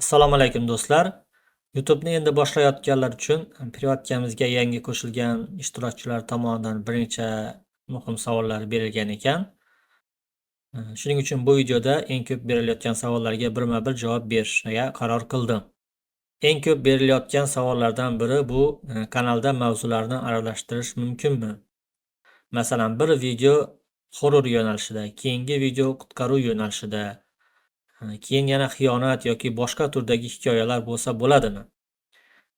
Assalomu alaykum do'stlar. YouTube'ni endi boshlayotganlar uchun privatkamizga yangi qo'shilgan ishtirokchilar tomonidan bir necha muhim savollar berilgan ekan. Shuning uchun bu videoda eng ko'p berilayotgan savollarga birma-bir javob berishga qaror qildim. Eng ko'p berilayotgan savollardan biri bu kanalda mavzularni aralashtirish mumkinmi? Masalan, bir video horror yo'nalishida, keyingi video qutqaruv yo'nalishida, keyin yana xiyonat yoki boshqa turdagi hikoyalar bo'lsa bo'ladimi?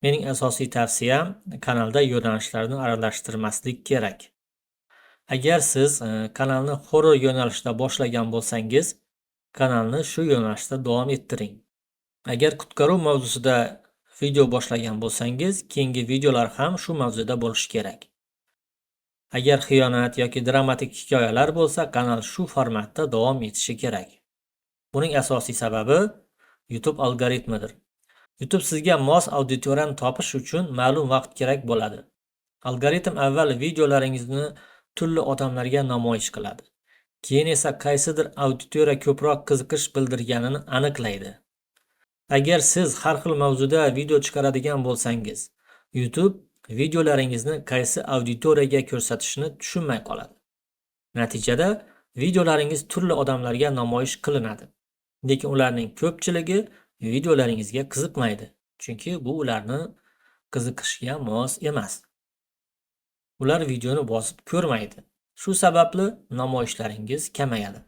Mening asosiy tavsiyam kanalda yo'nalishlarni aralashtirmaslik kerak. Agar siz kanalni horror yo'nalishida boshlagan bo'lsangiz, kanalni shu yo'nalishda davom ettiring. Agar qutqaruv mavzusida video boshlagan bo'lsangiz, keyingi videolar ham shu mavzuda bo'lishi kerak. Agar xiyonat yoki dramatik hikoyalar bo'lsa, kanal shu formatda davom etishi kerak. Buning asosiy sababi YouTube algoritmidir. YouTube sizga mos auditoriyani topish uchun ma'lum vaqt kerak bo'ladi. Algoritm avval videolaringizni turli odamlarga namoyish qiladi. Keyin esa qaysidir auditoriya ko'proq qiziqish bildirganini aniqlaydi. Agar siz har xil mavzuda video chiqaradigan bo'lsangiz, YouTube videolaringizni qaysi auditoriyaga ko'rsatishni tushunmay qoladi. Natijada videolaringiz turli odamlarga namoyish qilinadi. Lekin ularning ko'pchiligi videolaringizga qiziqmaydi. Chunki bu ularni qiziqishiga mos emas. Ular videoni bosib ko'rmaydi. Shu sababli namoyishlaringiz kamayadi.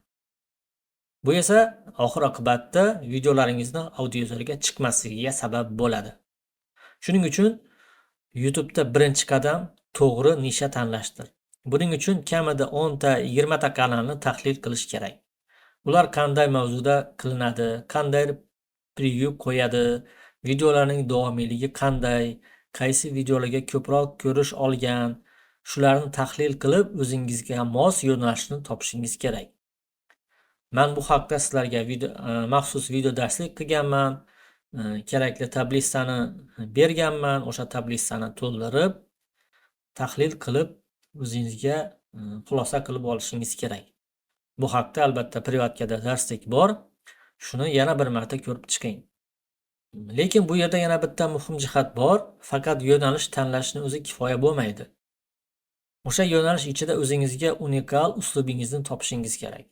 Bu esa oxir oqibatda videolaringizni auditoriyaga chiqmasligiga sabab bo'ladi. Shuning uchun YouTube'da birinchi qadam to'g'ri nisha tanlashdir. Buning uchun kamida 10 ta, 20 ta kanalni tahlil qilish kerak. Ular qanday mavzuda qilinadi, qanday preview qo'yadi, videolarning davomiyligi qanday, qaysi videolarga ko'proq ko'rish olgan, shularni tahlil qilib o'zingizga mos yo'nalishni topishingiz kerak. Men bu haqda sizlarga maxsus video darslik qilganman, kerakli tablitsani berganman, o'sha tablitsani to'ldirib, tahlil qilib o'zingizga xulosa qilib olishingiz kerak. Bu haqda albatta privatkada darslik bor. Shuni yana bir marta ko'rib chiqing. Lekin bu yerda yana bitta muhim jihat bor. Faqat yo'nalish tanlashni o'zi kifoya bo'lmaydi. O'sha yo'nalish ichida o'zingizga unikal uslubingizni topishingiz kerak.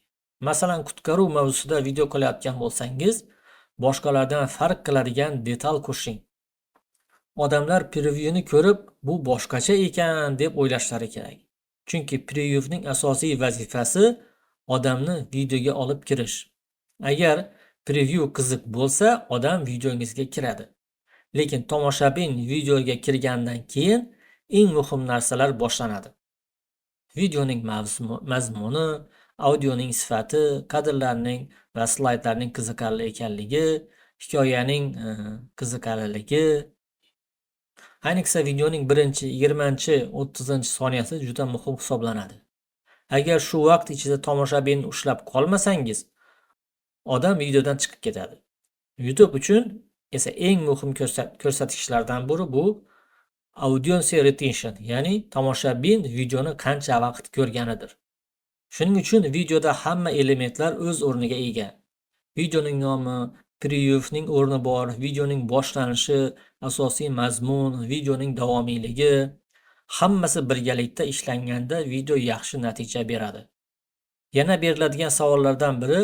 Masalan, qutqaruv mavzusida video qilayotgan bo'lsangiz, boshqalardan farq qiladigan detal qo'shing. Odamlar previewni ko'rib, bu boshqacha ekan deb o'ylashlari kerak. Chunki previewning asosiy vazifasi odamni videoga olib kirish. Agar preview qiziq bo'lsa, odam videongizga kiradi. Lekin tomoshabin videoga kirgandan keyin eng muhim narsalar boshlanadi. Videoning mazmuni, audioning sifati, kadrlarning va slaydlarning qiziqarli ekanligi, hikoyaning qiziqarliligi. Ayniqsa videoning 20-30 soniyasi juda muhim hisoblanadi. Agar shu vaqt ichida tomoshabinni ushlab qolmasangiz, odam videodan chiqib ketadi. YouTube uchun esa eng muhim ko'rsatkichlardan biri bu audience retention, ya'ni tomoshabin videoni qancha vaqt ko'rganidir. Shuning uchun videoda hamma elementlar o'z o'rniga ega. Videoning nomi, previewning o'rni bor, videoning boshlanishi, asosiy mazmun, videoning davomiyligi, hammasi birgalikda ishlanganda video yaxshi natija beradi. Yana beriladigan savollardan biri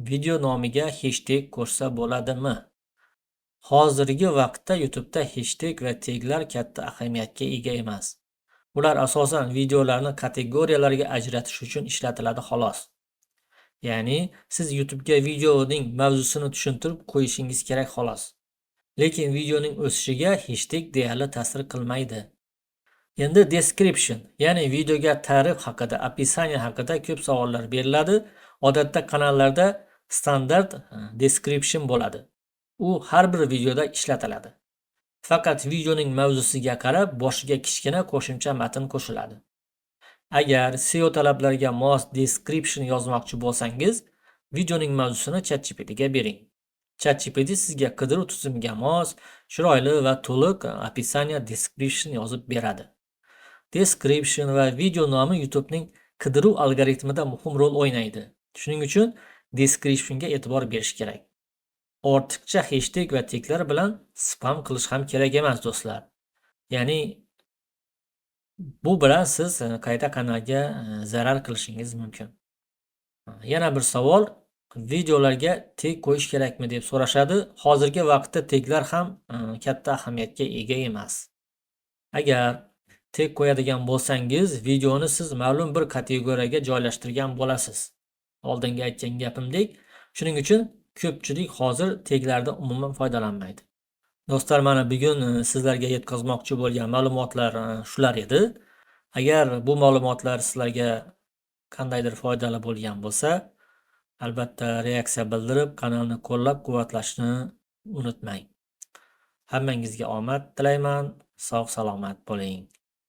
video nomiga hashtag qo'shsa bo'ladimi? Hozirgi vaqtda YouTube'da hashtag va taglar katta ahamiyatga ega emas. Ular asosan videolarni kategoriyalarga ajratish uchun ishlatiladi xolos. Ya'ni siz YouTube'ga videoning mavzusini tushuntirib qo'yishingiz kerak xolos. Lekin videoning o'sishiga hashtag deyarli ta'sir qilmaydi. Endi description, ya'ni videoga ta'rif haqida, описание haqida ko'p savollar beriladi. Odatda kanallarda standart description bo'ladi. U har bir videoda ishlatiladi. Faqat videoning mavzusiga qarab boshiga kichkina qo'shimcha matn qo'shiladi. Agar SEO talablariga mos description yozmoqchi bo'lsangiz, videoning mavzusini ChatGPT ga bering. ChatGPT sizga qidiruv tizimiga mos, chiroyli va to'liq описание description yozib beradi. Description va video nomi YouTube'ning qidiruv algoritmida muhim rol o'ynaydi. Shuning uchun descriptionga e'tibor berish kerak. ortiqcha hashtag va teklar bilan spam qilish ham kerak emas do'stlar. Ya'ni bu bilan siz qayta kanalga zarar qilishingiz mumkin. Yana bir savol, videolarga tag qo'yish kerakmi deb so'rashadi. Hozirgi vaqtda taglar ham katta ahamiyatga ega emas. Agar tag qo'yadigan bo'lsangiz, videoni siz ma'lum bir kategoriyaga joylashtirgan bo'lasiz. Oldingi aytgan gapimdek, shuning uchun ko'pchilik hozir taglardan umuman foydalanmaydi. Do'stlar, mana bugun sizlarga yetkazmoqchi bo'lgan ma'lumotlar shular edi. Agar bu ma'lumotlar sizlarga qandaydir foydali bo'lgan bo'lsa, albatta reaksiya bildirib, kanalni qo'llab-quvvatlashni unutmang. Hammangizga omad tilayman. Sog' salomat bo'ling.